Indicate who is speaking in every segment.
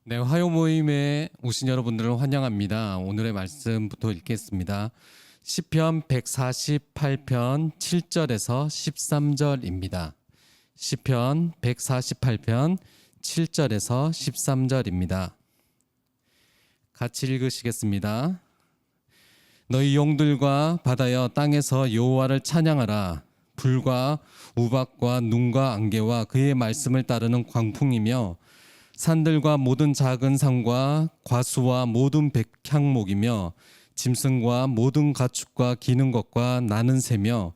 Speaker 1: 네, 화요 모임에 오신 여러분들을 환영합니다. 오늘의 말씀부터 읽겠습니다. 시편 148편 7절에서 13절입니다. 시편 148편 7절에서 13절입니다. 같이 읽으시겠습니다. 너희 용들과 바다여 땅에서 여호와를 찬양하라. 불과 우박과 눈과 안개와 그의 말씀을 따르는 광풍이며 산들과 모든 작은 산과 과수와 모든 백향목이며 짐승과 모든 가축과 기는 것과 나는 새며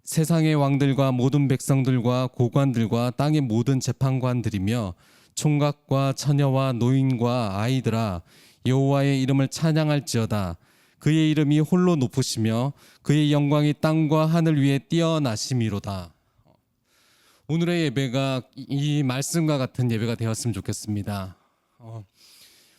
Speaker 1: 세상의 왕들과 모든 백성들과 고관들과 땅의 모든 재판관들이며 총각과 처녀와 노인과 아이들아 여호와의 이름을 찬양할지어다. 그의 이름이 홀로 높으시며 그의 영광이 땅과 하늘 위에 뛰어나심이로다. 오늘의 예배가 이 말씀과 같은 예배가 되었으면 좋겠습니다.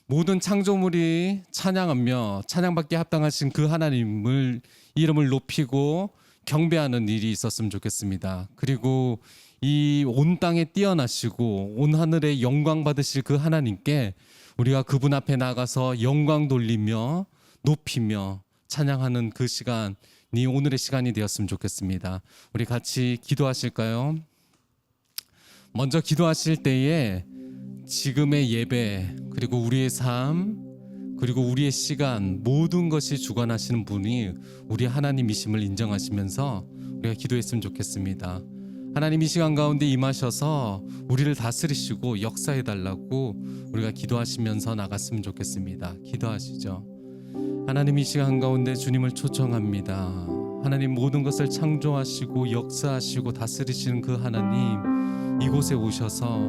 Speaker 1: 모든 창조물이 찬양하며 찬양받기에 합당하신 그 하나님을 이름을 높이고 경배하는 일이 있었으면 좋겠습니다. 그리고 이 온 땅에 뛰어나시고 온 하늘에 영광 받으실 그 하나님께 우리가 그분 앞에 나가서 영광 돌리며 높이며 찬양하는 그 시간이 오늘의 시간이 되었으면 좋겠습니다. 우리 같이 기도하실까요? 먼저 기도하실 때에 지금의 예배 그리고 우리의 삶 그리고 우리의 시간 모든 것이 주관하시는 분이 우리 하나님이심을 인정하시면서 우리가 기도했으면 좋겠습니다. 하나님 이 시간 가운데 임하셔서 우리를 다스리시고 역사해달라고 우리가 기도하시면서 나갔으면 좋겠습니다. 기도하시죠. 하나님 이 시간 가운데 주님을 초청합니다. 하나님 모든 것을 창조하시고 역사하시고 다스리시는 그 하나님 이곳에 오셔서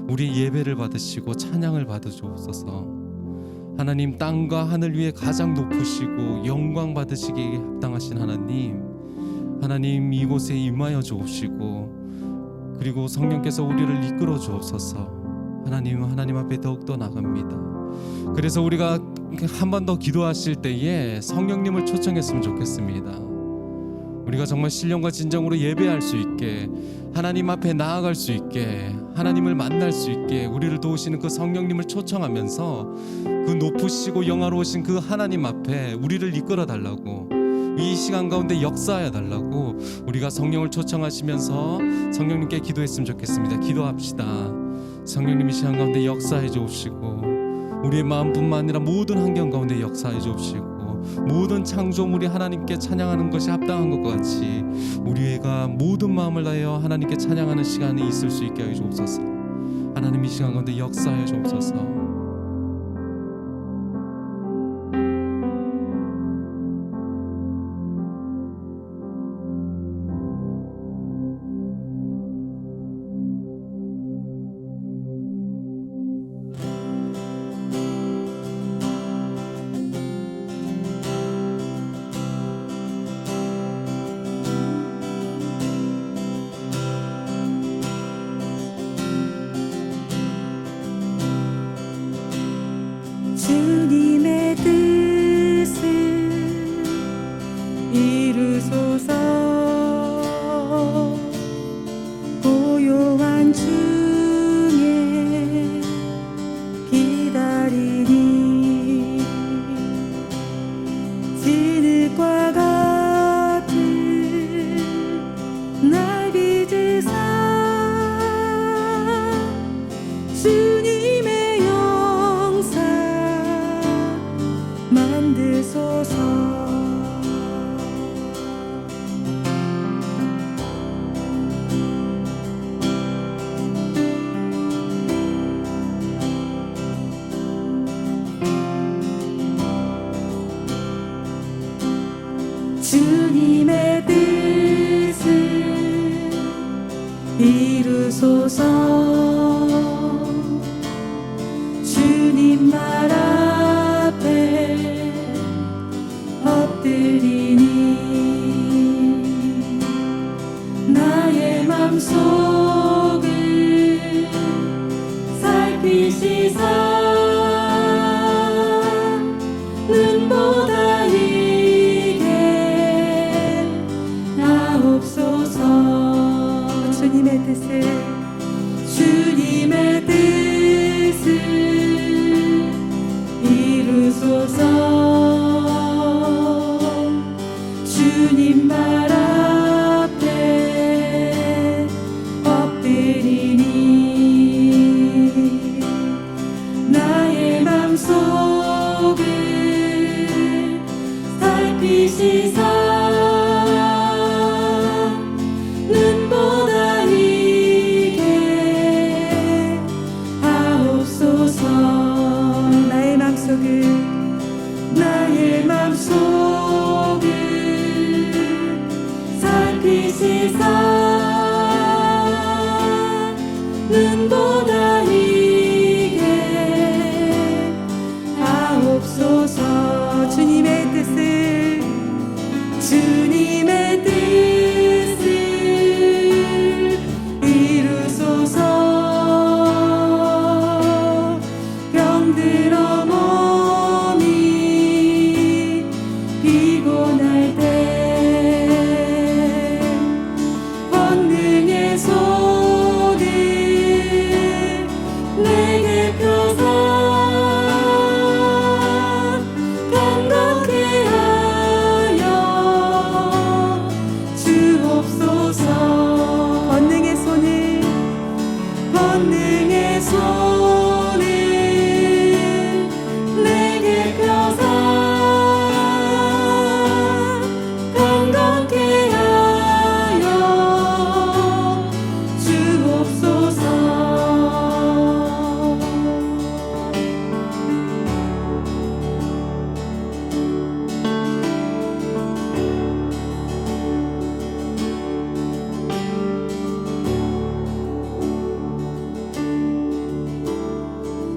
Speaker 1: 우리 예배를 받으시고 찬양을 받으시옵소서. 하나님 땅과 하늘 위에 가장 높으시고 영광 받으시기에 합당하신 하나님 이곳에 임하여 주옵시고 그리고 성령께서 우리를 이끌어 주옵소서. 하나님 앞에 더욱더 나갑니다. 그래서 우리가 한 번 더 기도하실 때에 성령님을 초청했으면 좋겠습니다. 우리가 정말 신령과 진정으로 예배할 수 있게 하나님 앞에 나아갈 수 있게 하나님을 만날 수 있게 우리를 도우시는 그 성령님을 초청하면서 그 높으시고 영화로우신 그 하나님 앞에 우리를 이끌어 달라고 이 시간 가운데 역사하여 달라고 우리가 성령을 초청하시면서 성령님께 기도했으면 좋겠습니다. 기도합시다. 성령님 이 시간 가운데 역사해 주옵시고 우리의 마음뿐만 아니라 모든 환경 가운데 역사해 주옵시고 모든 창조물이 하나님께 찬양하는 것이 합당한 것과 같이 우리가 모든 마음을 다하여 하나님께 찬양하는 시간이 있을 수 있게 하여 주옵소서. 하나님 이 시간 가운데 역사해 주옵소서.
Speaker 2: 눈보다 이게 하옵소서. 주님의 뜻을 이루소서. 병들어 몸이 피곤할 때 권능의 손을 내게 펴사 건강케 하여 주옵소서. 권능의 손을 내게 펴사 건강케 하여 주옵소서.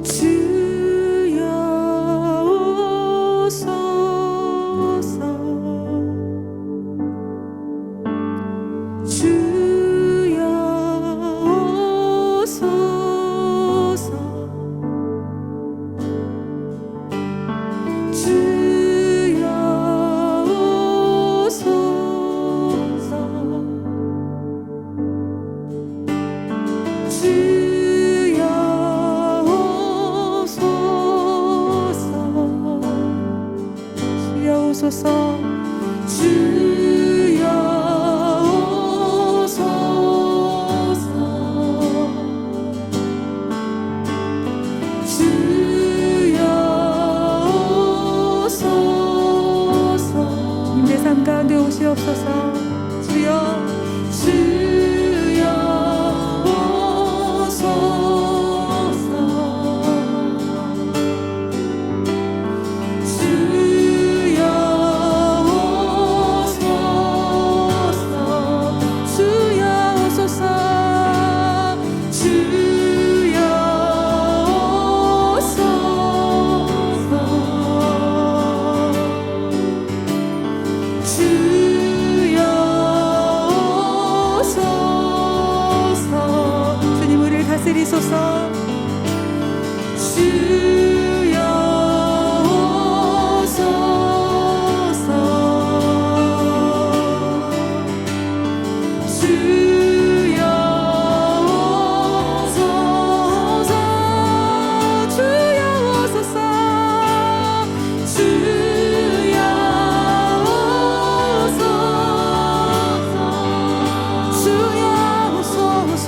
Speaker 2: 주여 오소서. 주여 오소서. 주여 오소서. 주여 오소서. 주여 오소서. 주여 오소서. 내 삶 가운데 오시옵소서. 주여 오소서. 주여 다스리소서. 주여 오소서. 주여 오소서. 주여 오소서. 주여 오소서. 주여 오소서.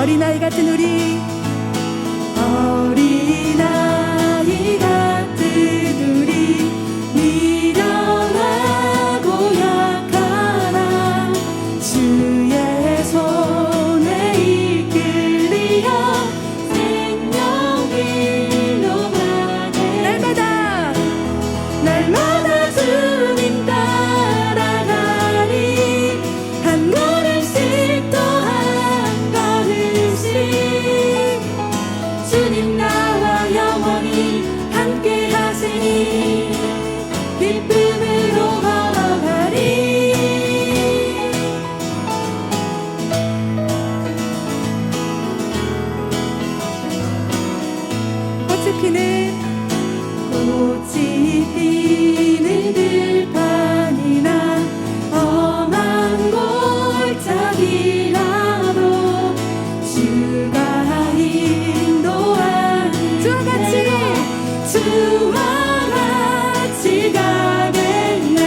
Speaker 2: 어린아이 같은 우리 어린아이 같은 우리 미련하고 약하나 주의 손에 이끌리어 생명길로 가네 날마다 주님 따라가리 한 걸음씩 또 한 걸음씩 주님 나와 영원히 함께 하시니 기쁨으로 걸어가리 꽃이 피는 들판이나 험한 골짜기라도 주가 인도하는 주와 같이 가겠네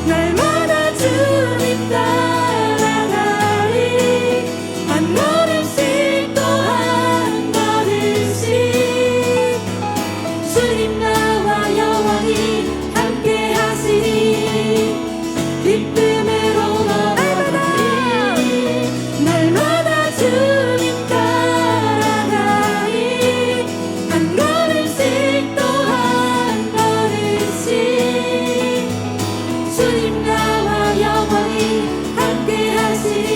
Speaker 2: 날마다 주님 따라가리 한 걸음씩 또 한 걸음씩 주님 나와 영원히 함께 하시니 기쁨으로 걸어가리 날마다 주님 따라가리 한 걸음씩 또 한 걸음씩 주님 나와 영원히 함께 하시니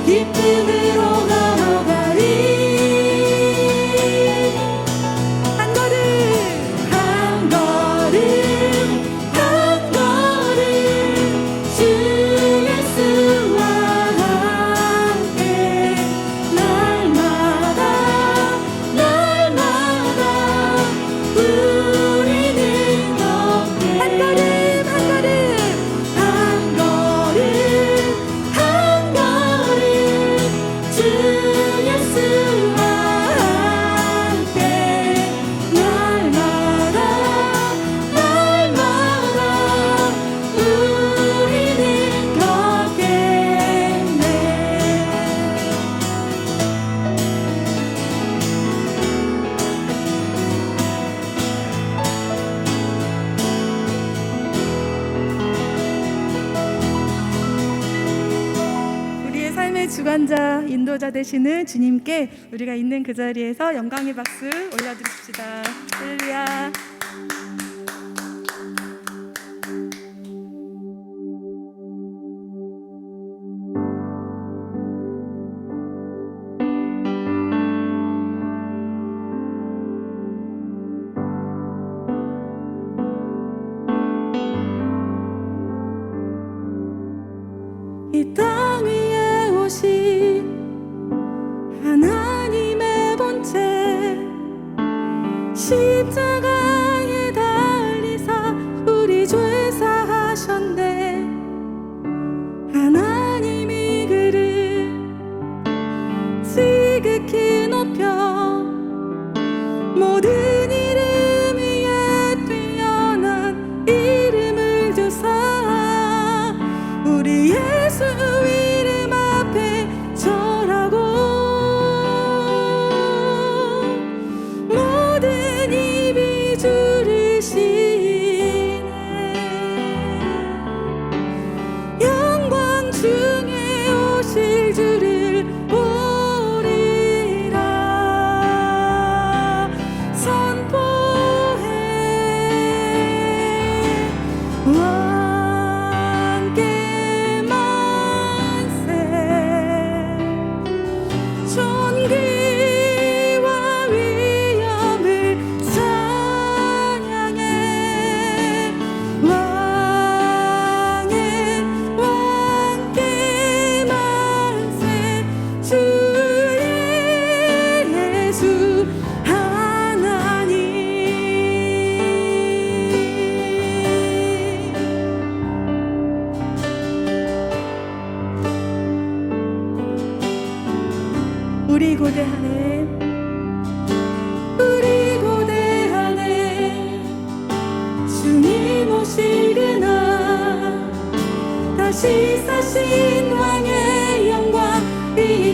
Speaker 2: 기쁨으로 걸어가리 한 걸음 한 걸음 주 예수와 함께 날마다 우리는 걷게 한 걸음 주 예수와 함께 날마다 우리는 걷겠네 우리의 삶의 주관자, 인도자 되시는 주님께 우리가 있는 그 자리에서 영광의 박수 올려드립시다. 할렐루야. 이 땅 위에 오신 하나님의 본체 십자가에 달리사 우리 죄 사하셨네 하나님이 그를 지극히 높여 모든 이름 위에 뛰어난 이름을 주사 우리 예수 이름 앞에 절하고 모든 입이 주를 시네 영광 중에 오실 주를 보리라 선포해 왕께 만세 존귀와 위엄을 찬양해 왕께 만세 주의 예수 하나님 우리 고대하네 주님 오실 그날 다시 사신 왕의 영광 위에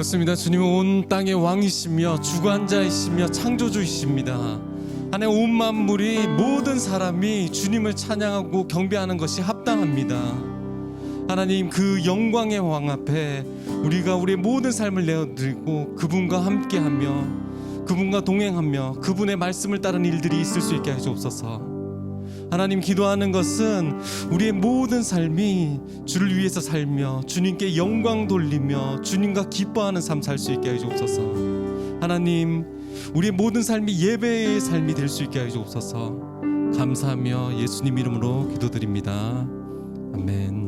Speaker 1: 그렇습니다. 주님은 온 땅의 왕이시며 주관자이시며 창조주이십니다. 하나님 온 만물이 모든 사람이 주님을 찬양하고 경배하는 것이 합당합니다. 하나님 그 영광의 왕 앞에 우리가 우리의 모든 삶을 내어드리고 그분과 함께하며 그분과 동행하며 그분의 말씀을 따르는 일들이 있을 수 있게 하시옵소서. 하나님 기도하는 것은 우리의 모든 삶이 주를 위해서 살며 주님께 영광 돌리며 주님과 기뻐하는 삶 살 수 있게 해주옵소서. 하나님 우리의 모든 삶이 예배의 삶이 될 수 있게 해주옵소서. 감사하며 예수님 이름으로 기도드립니다. 아멘.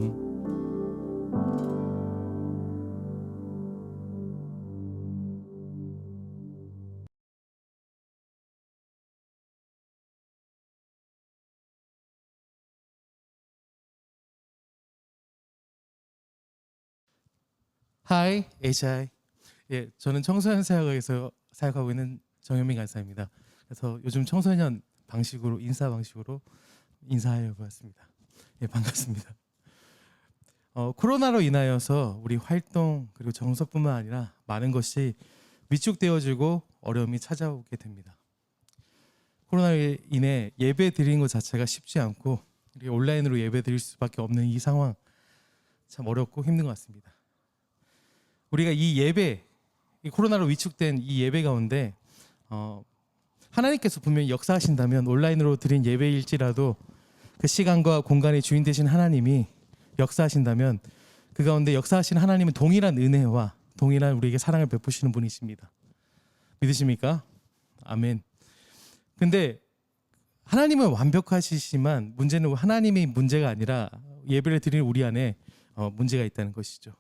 Speaker 3: 하이, HI. 예, 저는 청소년 사역에서 사역하고 있는 정현민 간사입니다. 그래서 요즘 청소년 방식으로 인사 방식으로 인사하려고 했습니다. 예, 반갑습니다. 코로나로 인하여서 우리 활동 그리고 정서뿐만 아니라 많은 것이 위축되어지고 어려움이 찾아오게 됩니다. 코로나로 인해 예배 드리는 것 자체가 쉽지 않고 우리 온라인으로 예배 드릴 수밖에 없는 이 상황 참 어렵고 힘든 것 같습니다. 우리가 이 예배, 이 코로나로 위축된 이 예배 가운데 하나님께서 분명히 역사하신다면 온라인으로 드린 예배일지라도 그 시간과 공간의 주인 되신 하나님이 역사하신다면 그 가운데 역사하신 하나님은 동일한 은혜와 동일한 우리에게 사랑을 베푸시는 분이십니다. 믿으십니까? 아멘. 근데 하나님은 완벽하시지만 문제는 하나님의 문제가 아니라 예배를 드리는 우리 안에 문제가 있다는 것이죠.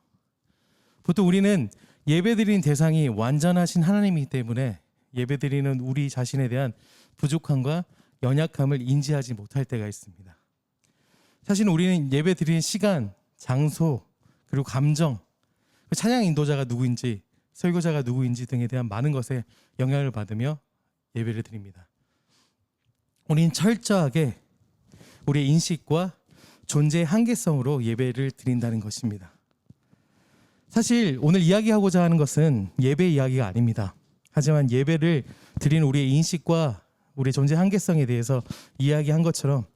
Speaker 3: 보통 우리는 예배드리는 대상이 완전하신 하나님이기 때문에 예배드리는 우리 자신에 대한 부족함과 연약함을 인지하지 못할 때가 있습니다. 사실 우리는 예배드리는 시간, 장소, 그리고 감정, 찬양 인도자가 누구인지, 설교자가 누구인지 등에 대한 많은 것에 영향을 받으며 예배를 드립니다. 우리는 철저하게 우리의 인식과 존재의 한계성으로 예배를 드린다는 것입니다. 사실 오늘 이야기하고자 하는 것은 예배 이야기가 아닙니다. 하지만 예배를 드리는 우리의 인식과 우리의 존재 한계성에 대해서 이야기한 것처럼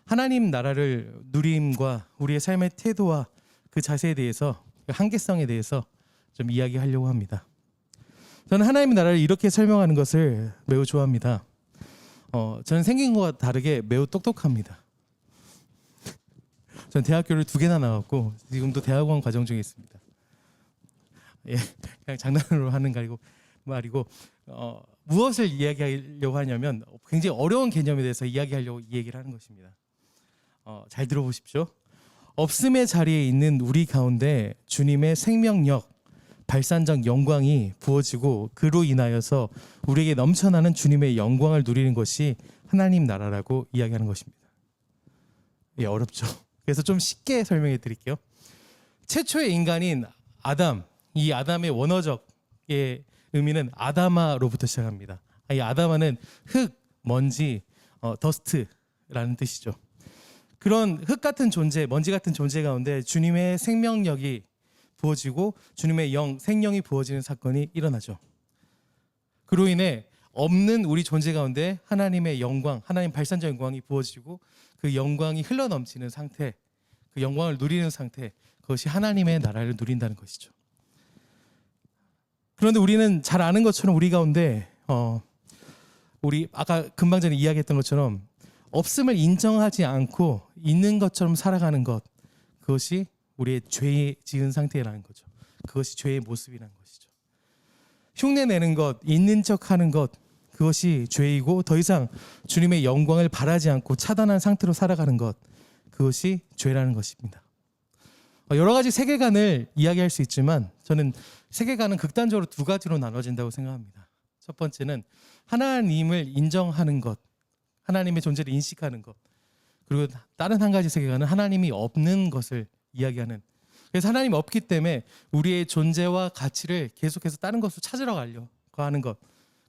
Speaker 3: 하나님 나라를 누림과 우리의 삶의 태도와 그 자세에 대해서 그 한계성에 대해서 좀 이야기하려고 합니다. 저는 하나님의 나라를 이렇게 설명하는 것을 매우 좋아합니다. 저는 생긴 것과 다르게 매우 똑똑합니다. 저는 대학교를 2개나 나왔고 지금도 대학원 과정 중에 있습니다. 예, 그냥 장난으로 하는 말이고 무엇을 이야기하려고 하냐면 굉장히 어려운 개념에 대해서 이야기하려고 이 얘기를 하는 것입니다. 잘 들어보십시오. 없음의 자리에 있는 우리 가운데 주님의 생명력, 발산적 영광이 부어지고 그로 인하여서 우리에게 넘쳐나는 주님의 영광을 누리는 것이 하나님 나라라고 이야기하는 것입니다. 예, 어렵죠. 그래서 좀 쉽게 설명해 드릴게요. 최초의 인간인 아담, 이 아담의 원어적의 의미는 아다마로부터 시작합니다. 이 아다마는 흙, 먼지, 더스트라는 뜻이죠. 그런 흙 같은 존재, 먼지 같은 존재 가운데 주님의 생명력이 부어지고 주님의 생명이 부어지는 사건이 일어나죠. 그로 인해 없는 우리 존재 가운데 하나님의 영광, 하나님 발산적 영광이 부어지고 그 영광이 흘러넘치는 상태, 그 영광을 누리는 상태, 그것이 하나님의 나라를 누린다는 것이죠. 그런데 우리는 잘 아는 것처럼 우리 가운데 우리 아까 금방 전에 이야기했던 것처럼 없음을 인정하지 않고 있는 것처럼 살아가는 것, 그것이 우리의 죄 지은 상태라는 거죠. 그것이 죄의 모습이라는 것이죠. 흉내내는 것, 있는 척하는 것, 그것이 죄이고 더 이상 주님의 영광을 바라지 않고 차단한 상태로 살아가는 것, 그것이 죄라는 것입니다. 여러 가지 세계관을 이야기할 수 있지만 저는 세계관은 극단적으로 2가지로 나눠진다고 생각합니다. 첫 번째는 하나님을 인정하는 것, 하나님의 존재를 인식하는 것. 그리고 다른 한 가지 세계관은 하나님이 없는 것을 이야기하는. 그래서 하나님이 없기 때문에 우리의 존재와 가치를 계속해서 다른 것으로 찾으러 가려고 하는 것.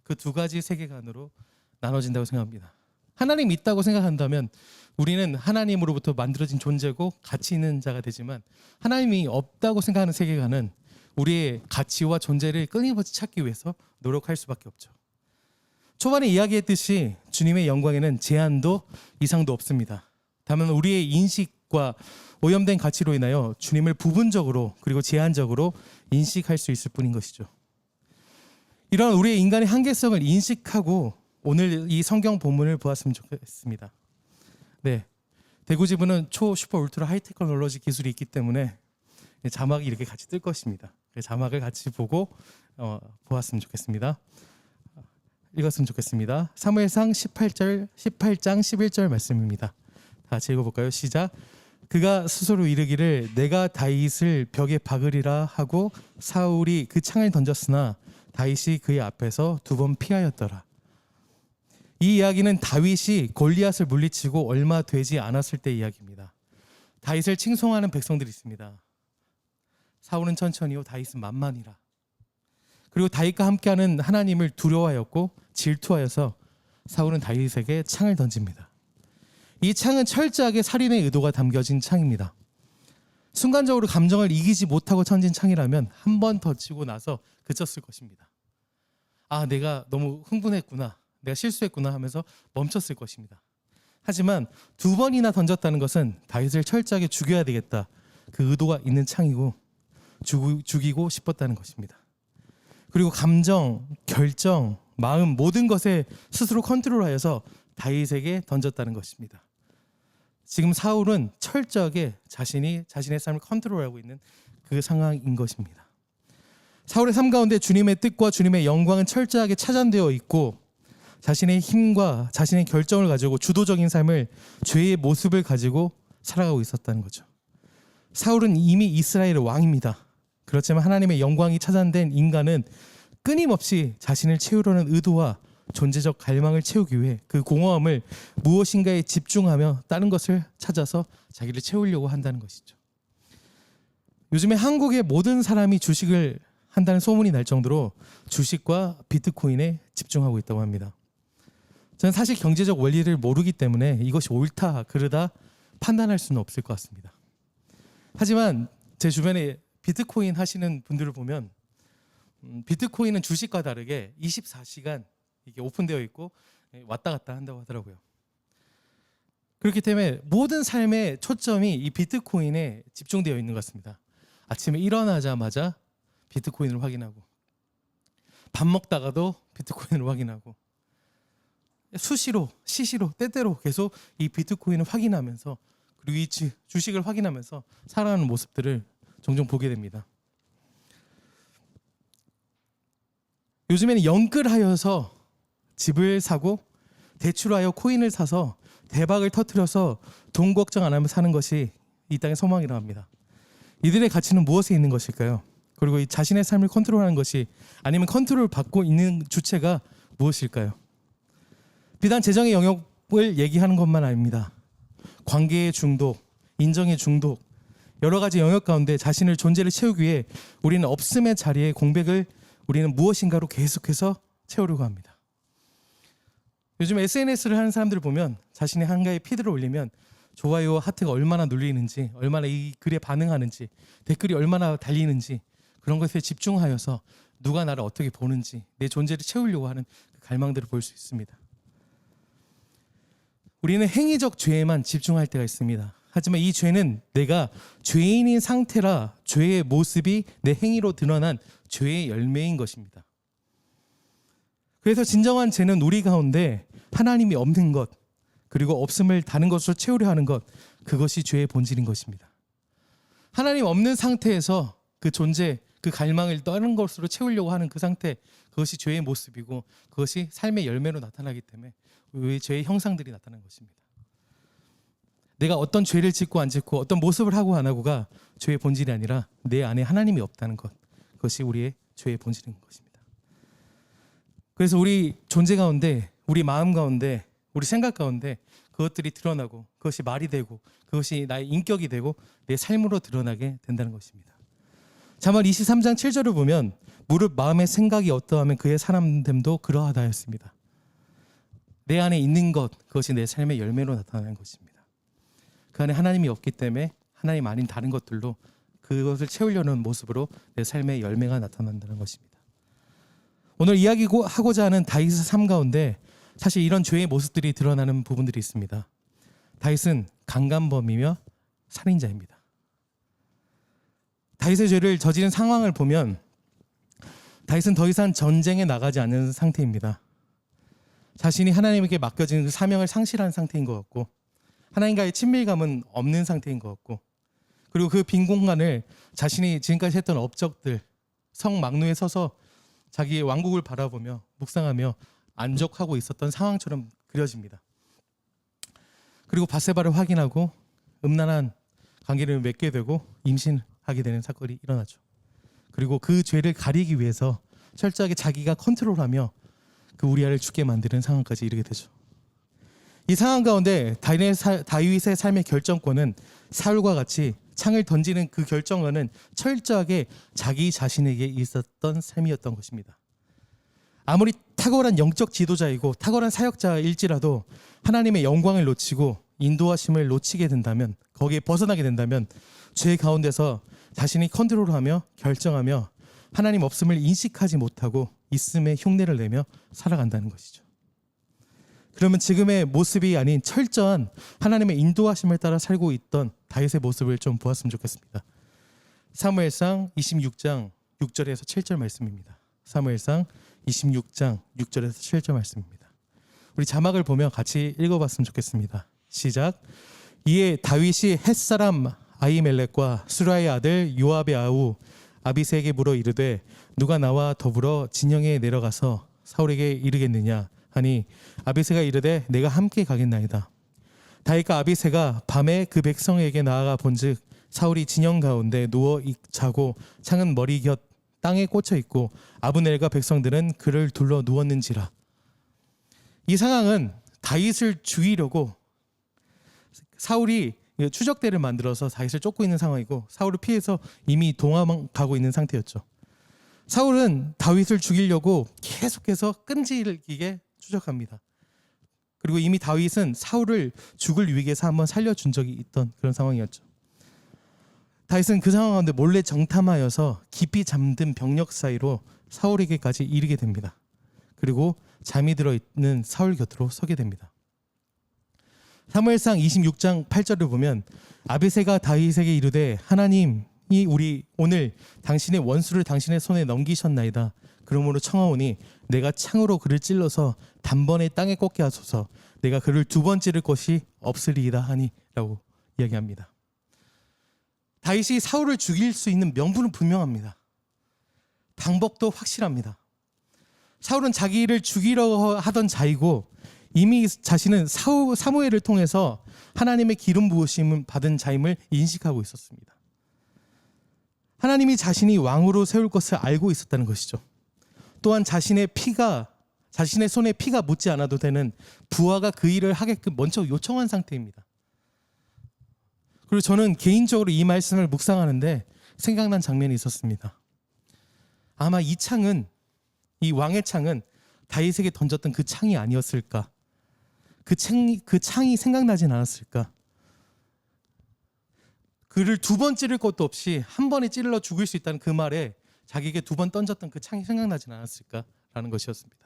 Speaker 3: 그 2가지 세계관으로 나눠진다고 생각합니다. 하나님이 있다고 생각한다면 우리는 하나님으로부터 만들어진 존재고 가치 있는 자가 되지만 하나님이 없다고 생각하는 세계관은 우리의 가치와 존재를 끊임없이 찾기 위해서 노력할 수밖에 없죠. 초반에 이야기했듯이 주님의 영광에는 제한도 이상도 없습니다. 다만 우리의 인식과 오염된 가치로 인하여 주님을 부분적으로 그리고 제한적으로 인식할 수 있을 뿐인 것이죠. 이런 우리의 인간의 한계성을 인식하고 오늘 이 성경 본문을 보았으면 좋겠습니다. 네, 대구지부는 초 슈퍼 울트라 하이테크놀로지 기술이 있기 때문에 자막이 이렇게 같이 뜰 것입니다. 자막을 같이 보고 보았으면 좋겠습니다. 읽었으면 좋겠습니다. 사무엘상 18장 11절 말씀입니다. 다 같이 읽어볼까요? 시작. 그가 스스로 이르기를 내가 다윗을 벽에 박으리라 하고 사울이 그 창을 던졌으나 다윗이 그의 앞에서 2번 피하였더라. 이 이야기는 다윗이 골리앗을 물리치고 얼마 되지 않았을 때 이야기입니다. 다윗을 칭송하는 백성들이 있습니다. 사울은 천천히요 다윗은 만만이라. 그리고 다윗과 함께하는 하나님을 두려워하였고 질투하여서 사울은 다윗에게 창을 던집니다. 이 창은 철저하게 살인의 의도가 담겨진 창입니다. 순간적으로 감정을 이기지 못하고 던진 창이라면 한 번 더 치고 나서 그쳤을 것입니다. 아, 내가 너무 흥분했구나, 내가 실수했구나 하면서 멈췄을 것입니다. 하지만 2번이나 던졌다는 것은 다윗을 철저하게 죽여야 되겠다, 그 의도가 있는 창이고 죽이고 싶었다는 것입니다. 그리고 감정, 결정, 마음 모든 것에 스스로 컨트롤하여서 다윗에게 던졌다는 것입니다. 지금 사울은 철저하게 자신의 삶을 컨트롤하고 있는 그 상황인 것입니다. 사울의 삶 가운데 주님의 뜻과 주님의 영광은 철저하게 차단되어 있고 자신의 힘과 자신의 결정을 가지고 주도적인 삶을 죄의 모습을 가지고 살아가고 있었다는 거죠. 사울은 이미 이스라엘의 왕입니다. 그렇지만 하나님의 영광이 차단된 인간은 끊임없이 자신을 채우려는 의도와 존재적 갈망을 채우기 위해 그 공허함을 무엇인가에 집중하며 다른 것을 찾아서 자기를 채우려고 한다는 것이죠. 요즘에 한국의 모든 사람이 주식을 한다는 소문이 날 정도로 주식과 비트코인에 집중하고 있다고 합니다. 저는 사실 경제적 원리를 모르기 때문에 이것이 옳다 그르다 판단할 수는 없을 것 같습니다. 하지만 제 주변에 비트코인 하시는 분들을 보면 비트코인은 주식과 다르게 24시간 이게 오픈되어 있고 왔다 갔다 한다고 하더라고요. 그렇기 때문에 모든 삶의 초점이 이 비트코인에 집중되어 있는 것 같습니다. 아침에 일어나자마자 비트코인을 확인하고 밥 먹다가도 비트코인을 확인하고 수시로 시시로 때때로 계속 이 비트코인을 확인하면서 그리고 이 주식을 확인하면서 살아가는 모습들을 종종 보게 됩니다. 요즘에는 영끌하여서 집을 사고 대출하여 코인을 사서 대박을 터뜨려서 돈 걱정 안 하면 사는 것이 이 땅의 소망이라고 합니다. 이들의 가치는 무엇에 있는 것일까요? 그리고 이 자신의 삶을 컨트롤하는 것이 아니면 컨트롤 받고 있는 주체가 무엇일까요? 비단 재정의 영역을 얘기하는 것만 아닙니다. 관계의 중독, 인정의 중독, 여러 가지 영역 가운데 자신의 존재를 채우기 위해 우리는 없음의 자리에 공백을 우리는 무엇인가로 계속해서 채우려고 합니다. 요즘 SNS를 하는 사람들을 보면 자신의 한가의 피드를 올리면 좋아요와 하트가 얼마나 눌리는지, 얼마나 이 글에 반응하는지, 댓글이 얼마나 달리는지 그런 것에 집중하여서 누가 나를 어떻게 보는지 내 존재를 채우려고 하는 그 갈망들을 볼 수 있습니다. 우리는 행위적 죄에만 집중할 때가 있습니다. 하지만 이 죄는 내가 죄인인 상태라 죄의 모습이 내 행위로 드러난 죄의 열매인 것입니다. 그래서 진정한 죄는 우리 가운데 하나님이 없는 것, 그리고 없음을 다른 것으로 채우려 하는 것, 그것이 죄의 본질인 것입니다. 하나님 없는 상태에서 그 존재, 그 갈망을 다른 것으로 채우려고 하는 그 상태, 그것이 죄의 모습이고 그것이 삶의 열매로 나타나기 때문에 죄의 형상들이 나타나는 것입니다. 내가 어떤 죄를 짓고 안 짓고 어떤 모습을 하고 안 하고가 죄의 본질이 아니라 내 안에 하나님이 없다는 것, 그것이 우리의 죄의 본질인 것입니다. 그래서 우리 존재 가운데, 우리 마음 가운데, 우리 생각 가운데 그것들이 드러나고 그것이 말이 되고 그것이 나의 인격이 되고 내 삶으로 드러나게 된다는 것입니다. 잠언 23장 7절을 보면 무릇 마음의 생각이 어떠하면 그의 사람됨도 그러하다 했습니다. 내 안에 있는 것, 그것이 내 삶의 열매로 나타나는 것입니다. 그 안에 하나님이 없기 때문에 하나님 아닌 다른 것들로 그것을 채우려는 모습으로 내 삶의 열매가 나타난다는 것입니다. 오늘 이야기하고자 하는 다윗의 삶 가운데 사실 이런 죄의 모습들이 드러나는 부분들이 있습니다. 다윗은 강간범이며 살인자입니다. 다윗의 죄를 저지른 상황을 보면 다윗은 더 이상 전쟁에 나가지 않는 상태입니다. 자신이 하나님에게 맡겨진 그 사명을 상실한 상태인 것 같고 하나님과의 친밀감은 없는 상태인 것 같고 그리고 그 빈 공간을 자신이 지금까지 했던 업적들 성 막루에 서서 자기의 왕국을 바라보며 묵상하며 안족하고 있었던 상황처럼 그려집니다. 그리고 밧세바를 확인하고 음란한 관계를 맺게 되고 임신하게 되는 사건이 일어나죠. 그리고 그 죄를 가리기 위해서 철저하게 자기가 컨트롤하며 그 우리아를 죽게 만드는 상황까지 이르게 되죠. 이 상황 가운데 다윗의 삶의 결정권은 사울과 같이 창을 던지는 그 결정권은 철저하게 자기 자신에게 있었던 삶이었던 것입니다. 아무리 탁월한 영적 지도자이고 탁월한 사역자일지라도 하나님의 영광을 놓치고 인도하심을 놓치게 된다면 거기에 벗어나게 된다면 죄 가운데서 자신이 컨트롤하며 결정하며 하나님 없음을 인식하지 못하고 있음의 흉내를 내며 살아간다는 것이죠. 그러면 지금의 모습이 아닌 철저한 하나님의 인도하심을 따라 살고 있던 다윗의 모습을 좀 보았으면 좋겠습니다. 사무엘상 26장 6절에서 7절 말씀입니다. 사무엘상 26장 6절에서 7절 말씀입니다. 우리 자막을 보며 같이 읽어봤으면 좋겠습니다. 시작. 이에 다윗이 햇사람 아히멜렉과 수라의 아들 요압의 아우 아비새에게 물어 이르되 누가 나와 더불어 진영에 내려가서 사울에게 이르겠느냐 하니 아비새가 이르되 내가 함께 가겠나이다. 다윗과 아비새가 밤에 그 백성에게 나아가 본즉 사울이 진영 가운데 누워 자고 창은 머리 곁 땅에 꽂혀 있고 아브넬과 백성들은 그를 둘러 누웠는지라. 이 상황은 다윗을 죽이려고 사울이 추적대를 만들어서 다윗을 쫓고 있는 상황이고 사울을 피해서 이미 도망가고 있는 상태였죠. 사울은 다윗을 죽이려고 계속해서 끈질기게 추적합니다. 그리고 이미 다윗은 사울을 죽을 위기에서 한번 살려준 적이 있던 그런 상황이었죠. 다윗은 그 상황 가운데 몰래 정탐하여서 깊이 잠든 병력 사이로 사울에게까지 이르게 됩니다. 그리고 잠이 들어있는 사울 곁으로 서게 됩니다. 사무엘상 26장 8절을 보면 아비새가 다윗에게 이르되 하나님이 우리 오늘 당신의 원수를 당신의 손에 넘기셨나이다. 그러므로 청하오니 내가 창으로 그를 찔러서 단번에 땅에 꽂게 하소서. 내가 그를 두 번 찌를 것이 없으리이다 하니 라고 이야기합니다. 다윗이 사울을 죽일 수 있는 명분은 분명합니다. 방법도 확실합니다. 사울은 자기를 죽이려 하던 자이고 이미 자신은 사무엘을 통해서 하나님의 기름 부으심을 받은 자임을 인식하고 있었습니다. 하나님이 자신이 왕으로 세울 것을 알고 있었다는 것이죠. 또한 자신의 손에 피가 묻지 않아도 되는 부하가 그 일을 하게끔 먼저 요청한 상태입니다. 그리고 저는 개인적으로 이 말씀을 묵상하는데 생각난 장면이 있었습니다. 아마 이 왕의 창은 다윗에게 던졌던 그 창이 아니었을까? 그 창이 생각나진 않았을까? 그를 두 번 찌를 것도 없이 한 번에 찔러 죽일 수 있다는 그 말에 자기에게 두 번 던졌던 그 창이 생각나진 않았을까라는 것이었습니다.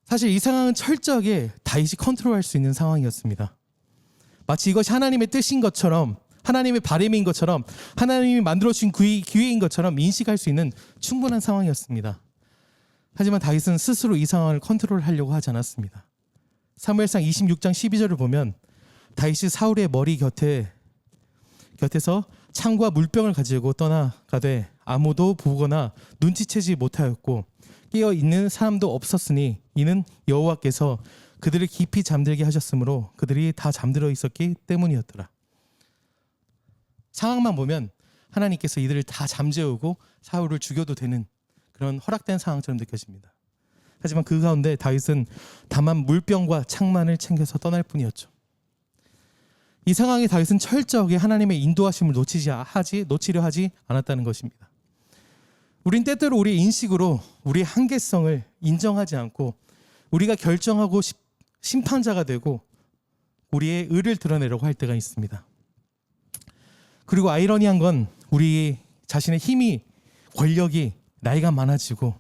Speaker 3: 사실 이 상황은 철저하게 다윗이 컨트롤할 수 있는 상황이었습니다. 마치 이것이 하나님의 뜻인 것처럼 하나님의 바람인 것처럼 하나님이 만들어주신 기회인 것처럼 인식할 수 있는 충분한 상황이었습니다. 하지만 다윗은 스스로 이 상황을 컨트롤하려고 하지 않았습니다. 사무엘상 26장 12절을 보면 다윗이 사울의 머리 곁에서 창과 물병을 가지고 떠나가되 아무도 보거나 눈치채지 못하였고 깨어 있는 사람도 없었으니 이는 여호와께서 그들을 깊이 잠들게 하셨으므로 그들이 다 잠들어 있었기 때문이었더라. 상황만 보면 하나님께서 이들을 다 잠재우고 사울을 죽여도 되는 그런 허락된 상황처럼 느껴집니다. 하지만 그 가운데 다윗은 다만 물병과 창만을 챙겨서 떠날 뿐이었죠. 이 상황에 다윗은 철저하게 하나님의 인도하심을 놓치려 하지 않았다는 것입니다. 우린 때때로 우리의 인식으로 우리의 한계성을 인정하지 않고 우리가 결정하고 심판자가 되고 우리의 의를 드러내려고 할 때가 있습니다. 그리고 아이러니한 건 우리 자신의 힘이, 권력이, 나이가 많아지고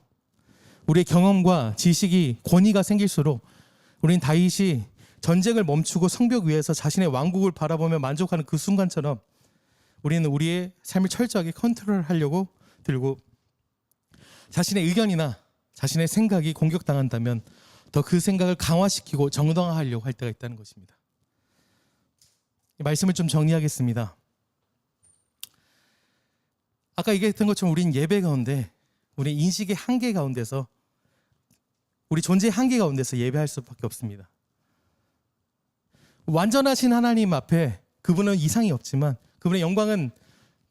Speaker 3: 우리의 경험과 지식이, 권위가 생길수록 우리는 다윗이 전쟁을 멈추고 성벽 위에서 자신의 왕국을 바라보며 만족하는 그 순간처럼 우리는 우리의 삶을 철저하게 컨트롤하려고 들고 자신의 의견이나 자신의 생각이 공격당한다면 더 그 생각을 강화시키고 정당화하려고 할 때가 있다는 것입니다. 이 말씀을 좀 정리하겠습니다. 아까 얘기했던 것처럼 우리는 예배 가운데, 우리 인식의 한계 가운데서, 우리 존재의 한계 가운데서 예배할 수밖에 없습니다. 완전하신 하나님 앞에 그분은 이상이 없지만, 그분의 영광은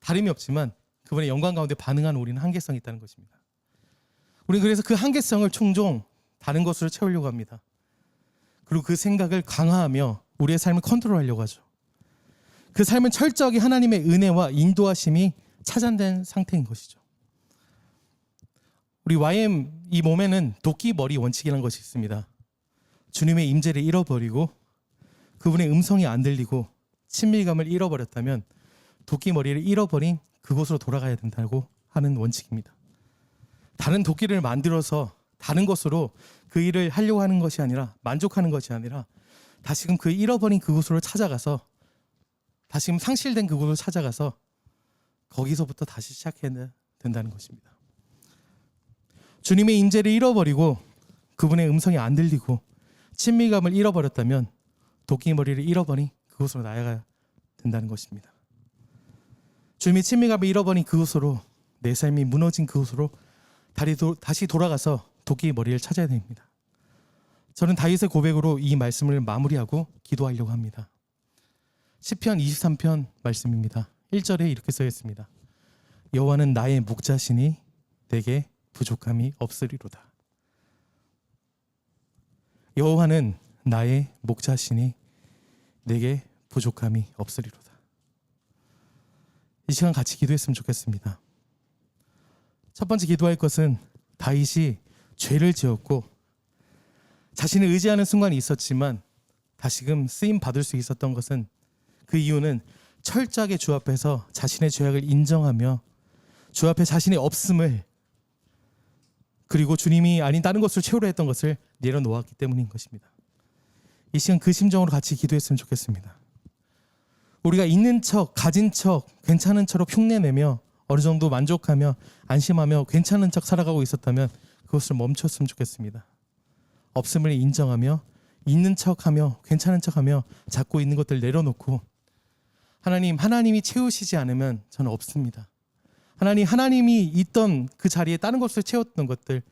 Speaker 3: 다름이 없지만 그분의 영광 가운데 반응하는 우리는 한계성이 있다는 것입니다. 우리는 그래서 그 한계성을 종종 다른 것으로 채우려고 합니다. 그리고 그 생각을 강화하며 우리의 삶을 컨트롤하려고 하죠. 그 삶은 철저하게 하나님의 은혜와 인도하심이 차단된 상태인 것이죠. 우리 YM 이 몸에는 도끼 머리 원칙이라는 것이 있습니다. 주님의 임재를 잃어버리고 그분의 음성이 안 들리고 친밀감을 잃어버렸다면 도끼 머리를 잃어버린 그곳으로 돌아가야 된다고 하는 원칙입니다. 다른 도끼를 만들어서 다른 것으로 그 일을 하려고 하는 것이 아니라, 만족하는 것이 아니라 다시금 그 잃어버린 그곳으로 찾아가서, 다시금 상실된 그곳으로 찾아가서 거기서부터 다시 시작해야 된다는 것입니다. 주님의 임재를 잃어버리고 그분의 음성이 안 들리고 친밀감을 잃어버렸다면 도끼머리를 잃어버린 그곳으로 나아가야 된다는 것입니다. 주님의 친밀감을 잃어버린 그곳으로, 내 삶이 무너진 그곳으로 다시 돌아가서 도끼머리를 찾아야 됩니다. 저는 다윗의 고백으로 이 말씀을 마무리하고 기도하려고 합니다. 시편 23편 말씀입니다. 1절에 이렇게 써 있습니다. 여호와는 나의 목자시니 내게 부족함이 없으리로다. 여호와는 나의 목자시니 내게 부족함이 없으리로다. 이 시간 같이 기도했으면 좋겠습니다. 첫 번째 기도할 것은 다윗이 죄를 지었고 자신을 의지하는 순간이 있었지만 다시금 쓰임 받을 수 있었던 것은, 그 이유는 철저하게 주 앞에서 자신의 죄악을 인정하며 주 앞에 자신의 없음을, 그리고 주님이 아닌 다른 것을 채우려 했던 것을 내려놓았기 때문인 것입니다. 이 시간 그 심정으로 같이 기도했으면 좋겠습니다. 우리가 있는 척, 가진 척, 괜찮은 척으로 흉내내며 어느 정도 만족하며 안심하며 괜찮은 척 살아가고 있었다면 그것을 멈췄으면 좋겠습니다. 없음을 인정하며 있는 척하며 괜찮은 척하며 잡고 있는 것들 내려놓고, 하나님이 채우시지 않으면 저는 없습니다. 하나님이 있던 그 자리에 다른 것을 채웠던 것들,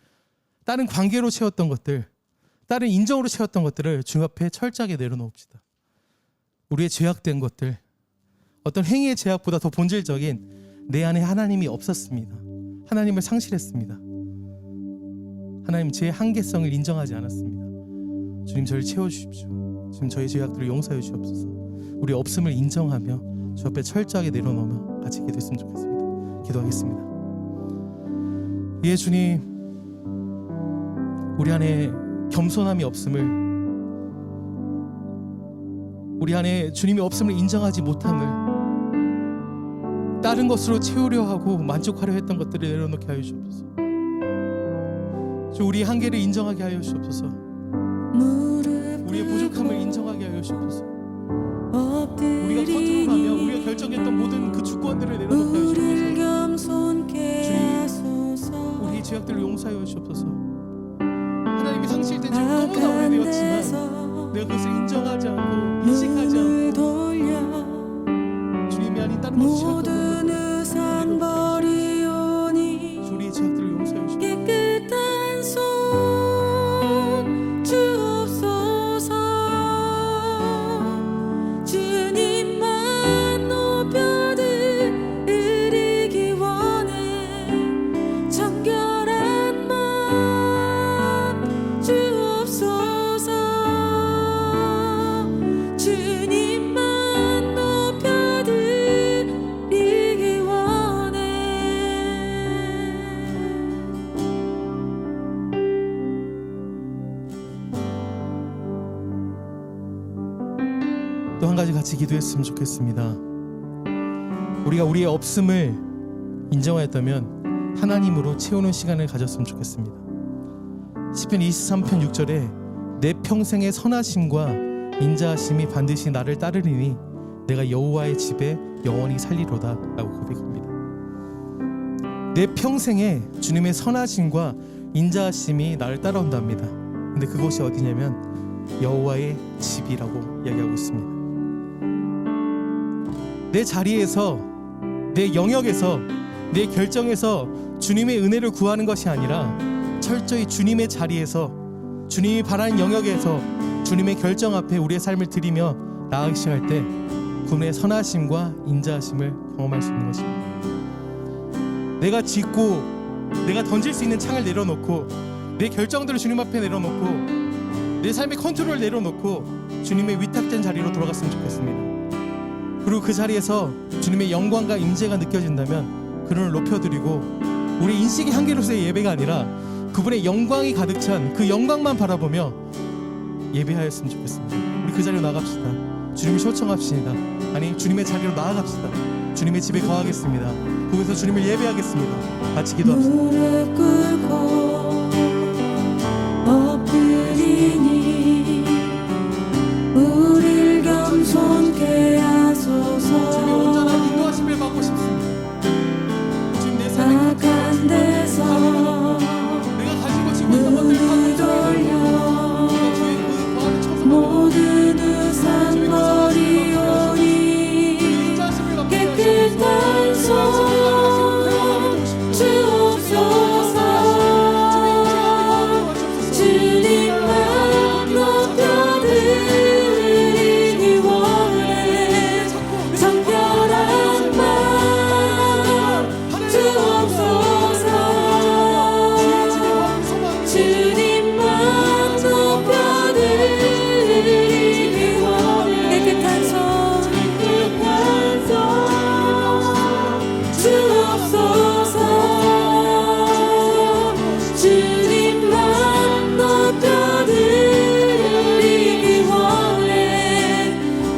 Speaker 3: 다른 관계로 채웠던 것들, 다른 인정으로 채웠던 것들을 주 앞에 철저하게 내려놓읍시다. 우리의 죄악된 것들, 어떤 행위의 죄악보다 더 본질적인 내 안에 하나님이 없었습니다. 하나님을 상실했습니다. 하나님, 제 한계성을 인정하지 않았습니다. 주님, 저를 채워주십시오. 주님, 저의 죄악들을 용서해 주시옵소서. 우리 없음을 인정하며 주 앞에 철저하게 내려놓으며 같이 기도했으면 좋겠습니다. 기도하겠습니다. 예, 주님, 우리 안에 겸손함이 없음을, 우리 안에 주님의 없음을 인정하지 못함을, 다른 것으로 채우려 하고 만족하려 했던 것들을 내려놓게 하여 주옵소서. 주, 우리의 한계를 인정하게 하여 주옵소서. 우리의 부족함을 인정하게 하여 주옵소서. 우리가 컨트롤하며 우리가 결정했던 모든 그 주권들을 내려놓게 하여 주옵소서. 주님, 우리의 죄악들을 용서하여 주옵소서. 하나님이 상실된 지 너무나 오래되었지만 내가 그것을 인정하지 않고 인식하지 않고 주님이 아닌 다른 것을 채웠던 우리의 죄악들을 용서해 주시옵소서.
Speaker 4: 깨끗한 손 주옵소서. 주님만 높여드리기 원해. 정결한 마음 주옵소서. 주님만 높여드리기 원해.
Speaker 3: 또 한 가지 같이 기도했으면 좋겠습니다. 우리가 우리의 없음을 인정하였다면 하나님으로 채우는 시간을 가졌으면 좋겠습니다. 시편 23편 6절에 내 평생의 선하심과 인자하심이 반드시 나를 따르리니 내가 여호와의 집에 영원히 살리로다 라고 고백합니다. 내 평생에 주님의 선하심과 인자하심이 나를 따라온답니다. 근데 그곳이 어디냐면 여호와의 집이라고 이야기하고 있습니다. 내 자리에서, 내 영역에서, 내 결정에서 주님의 은혜를 구하는 것이 아니라 철저히 주님의 자리에서, 주님이 바라는 영역에서 주님의 결정 앞에 우리의 삶을 드리며 나아가기 시작할 때 그분의 선하심과 인자하심을 경험할 수 있는 것입니다. 내가 짓고 내가 던질 수 있는 창을 내려놓고 내 결정들을 주님 앞에 내려놓고 내 삶의 컨트롤을 내려놓고 주님의 위탁된 자리로 돌아갔으면 좋겠습니다. 그리고 그 자리에서 주님의 영광과 임재가 느껴진다면 그분을 높여드리고 우리 인식의 한계로서의 예배가 아니라 그분의 영광이 가득 찬 그 영광만 바라보며 예배하였으면 좋겠습니다. 우리 그 자리로 나갑시다. 주님을 초청합시다. 아니, 주님의 자리로 나아갑시다. 주님의 집에 거하겠습니다. 거기서 주님을 예배하겠습니다. 같이 기도합시다.
Speaker 4: 무릎 꿇고 엎드리니 우릴 겸손케 하소서.
Speaker 3: 주님의 온전한 인도하심을 받고 싶습니다. 주님 내 삶의
Speaker 4: 악한 데서
Speaker 3: 내가 가지고 지고 있는 것들을
Speaker 4: 눈을 돌려 모든 우상 버리오니 깨끗한 손 주옵소서. 주님만 높여드리기 원해. 정결한 맘 주옵소서. 주님만 높여드리기 원해. 깨끗한 손 주옵소서. 주님만 높여드리기 원해.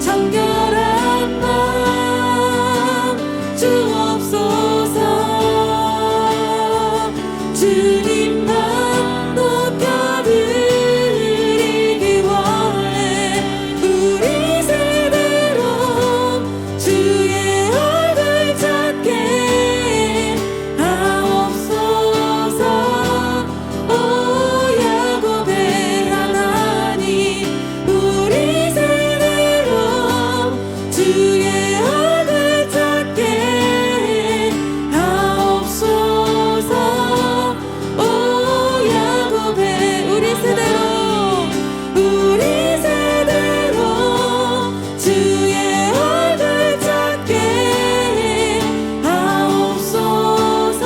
Speaker 4: 정결한 맘 주옵소서. 주님만 높여드리기 원해. 우리 세대로 주의 얼굴 찾게 하옵소서. 오 야곱의 하나님, 우리 세대로 주의 얼굴 찾게 하옵소서. 오 야곱의 우리 세대로 주의 얼굴 찾게 하옵소서.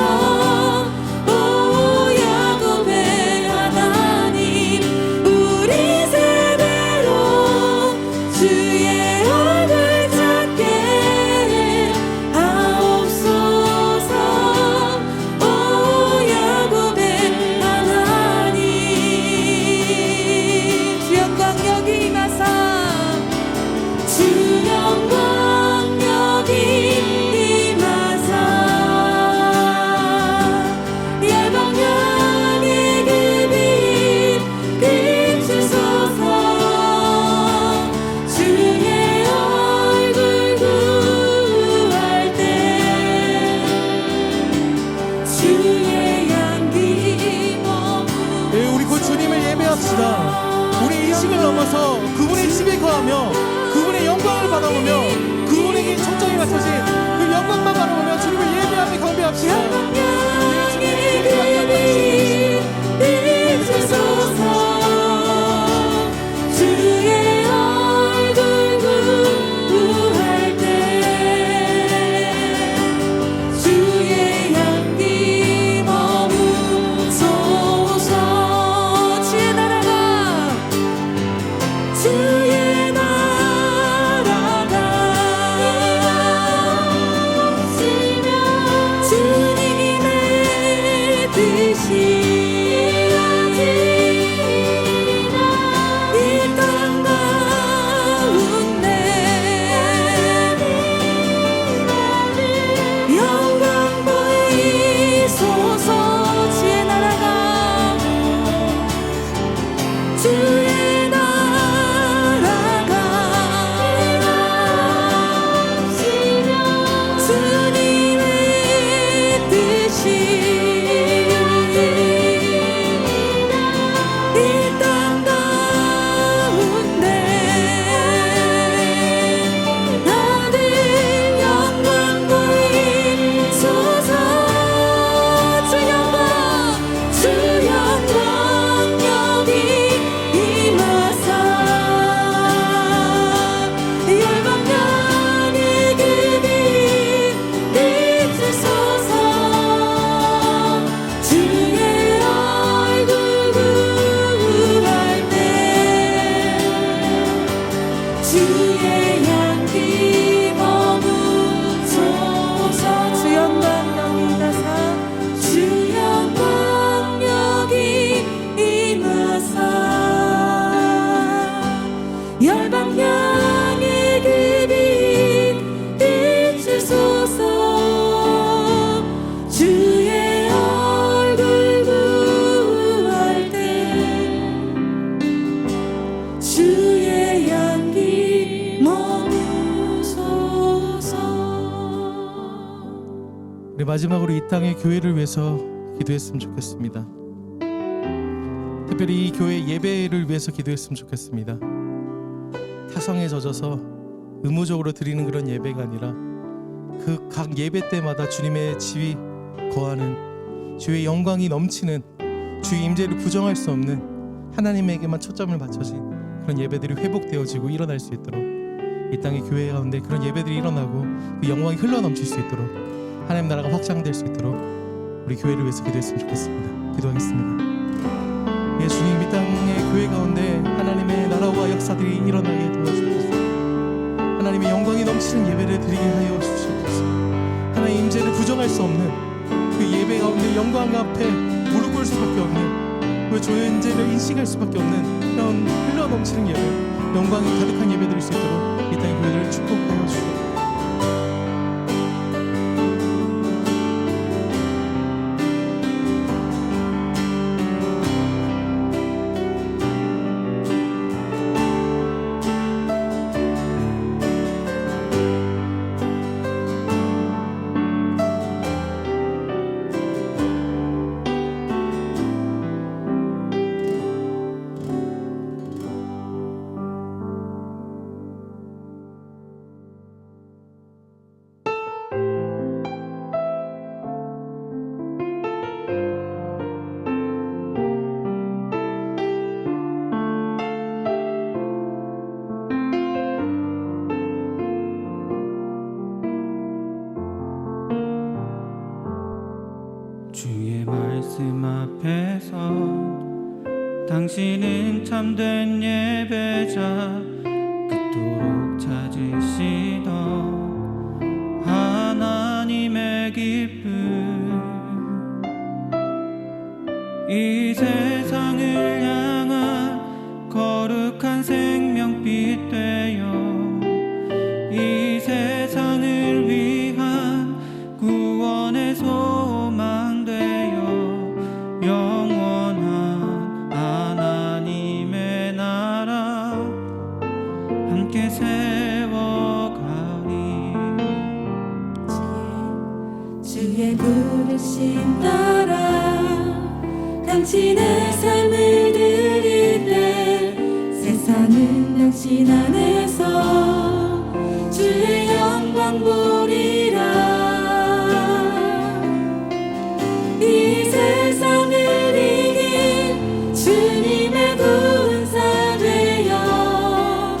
Speaker 4: 오 야곱의 하나님, 우리 세대로 주의 얼굴 찾게 하옵소서. 오 야곱의 하나님, 주 영광 여기 임하사, 주 영광 여기 임하사, 열방 향해 그 빛 비추소서. 주의 얼굴 구할 때 주의 향기 머무.
Speaker 3: 네, 우리 곧 주님을 예배합시다. 우리 인식을 넘어서 그분의 집에 거하며 그분의 영광을 바라보며 그분에게 초점이 맞춰진 그 영광만 바라보며 주님을 예배하며 경배합시다.
Speaker 4: 열방 향해 그 빛 비추소서. 주의 얼굴 구할 때 주의 향기 머무소서. 주의 나라가 주님의 뜻이 이 땅 가운데 열방 향해 그 빛 비추소서. 주의 얼굴 구할 때 주의 향기 머무소서.
Speaker 3: 우리 마지막으로 이 땅의 교회를 위해서 기도했으면 좋겠습니다. 특별히 이 교회 예배를 위해서 기도했으면 좋겠습니다. 타성에 젖어서 의무적으로 드리는 그런 예배가 아니라 그 각 예배 때마다 주님의 지위 거하는, 주의 영광이 넘치는, 주의 임재를 부정할 수 없는 하나님에게만 초점을 맞춰진 그런 예배들이 회복되어지고 일어날 수 있도록, 이 땅의 교회 가운데 그런 예배들이 일어나고 그 영광이 흘러넘칠 수 있도록, 하나님 나라가 확장될 수 있도록 우리 교회를 위해서 기도했으면 좋겠습니다. 기도하겠습니다. 예, 주님, 이 땅의 교회 가운데 하나님의 나라와 역사들이 일어나게 도와주옵소서. 하나님의 영광이 넘치는 예배를 드리게 하여 주시옵소서. 하나님의 임재를 부정할 수 없는 그 예배 가운데 영광 앞에 무릎 꿇을 수밖에 없는, 그 주의 임재를 인식할 수밖에 없는 그런 흘러넘치는 예배, 영광이 가득한 예배 드릴 수 있도록 이 땅의 교회를 축복하여 주시옵소서.
Speaker 5: 주의 말씀 앞에서 당신은 참된 예배자, 그토록 찾으시던 하나님의 기쁨. 이 세상을 향한 거룩한 생명빛 되어 이 세상을 위한 구원의 소망 되어 영원한 하나님의 나라 함께 세워가리.
Speaker 4: 주의 부르심 따라 당신의 삶을 드릴 때 세상은 당신 안에서 주의 영광 보리라. 이 세상을 이긴 주님의 군사 되어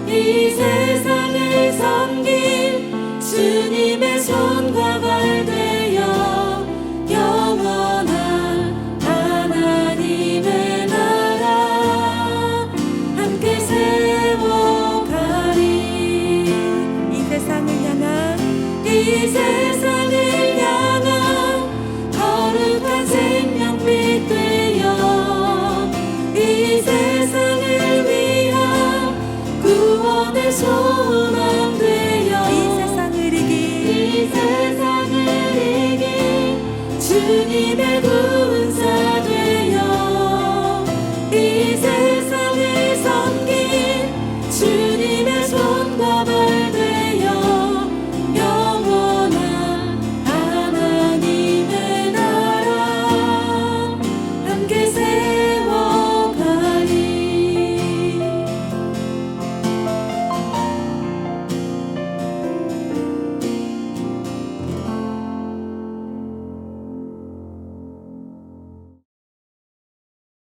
Speaker 4: 이 세상을 섬길 주님의 손과 발 되어 영원한 하나님의 나라 함께 세워가리.
Speaker 2: 이 세상을 향한
Speaker 4: 이 세상을 향한 거룩한 생명빛 되어 이 세상을 위한 구원의 소망 되어
Speaker 2: 이 세상을 이긴
Speaker 4: 이 세상을 이긴 주님의 군사 되어 이 세상을 섬긴 주님의 손과 발 되어 영원한 하나님의 나라 함께 세워가리.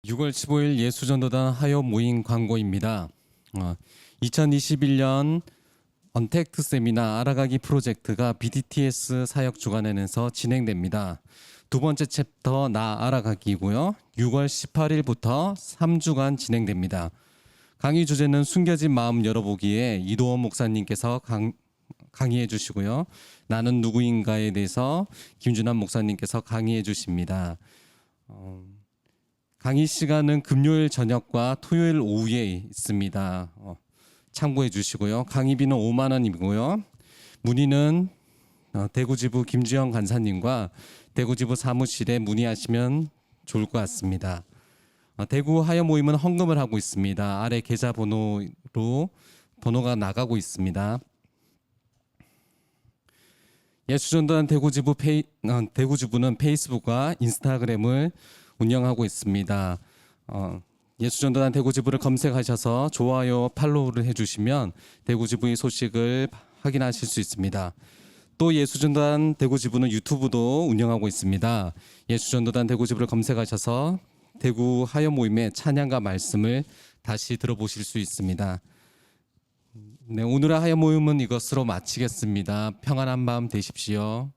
Speaker 1: (6월 15일) 예수전도단 하여 모임 광고입니다. 2021년 언택트 세미나 알아가기 프로젝트가 BDTS 사역 주간에서 진행됩니다. 두 번째 챕터 나 알아가기고요. 6월 18일부터 3주간 진행됩니다. 강의 주제는 숨겨진 마음 열어보기에 이도원 목사님께서 강의해 주시고요. 나는 누구인가에 대해서 김준환 목사님께서 강의해 주십니다. 강의 시간은 금요일 저녁과 토요일 오후에 있습니다. 참고해 주시고요. 강의비는 5만 원이고요. 문의는 대구지부 김주영 간사님과 대구지부 사무실에 문의하시면 좋을 것 같습니다. 대구 하여 모임은 헌금을 하고 있습니다. 아래 계좌 번호로 번호가 나가고 있습니다. 예수전도단 대구지부는 페이스북과 인스타그램을 운영하고 있습니다. 예수전도단 대구지부를 검색하셔서 좋아요, 팔로우를 해주시면 대구지부의 소식을 확인하실 수 있습니다. 또 예수전도단 대구지부는 유튜브도 운영하고 있습니다. 예수전도단 대구지부를 검색하셔서 대구 하여 모임의 찬양과 말씀을 다시 들어보실 수 있습니다. 네, 오늘의 하여 모임은 이것으로 마치겠습니다. 평안한 밤 되십시오.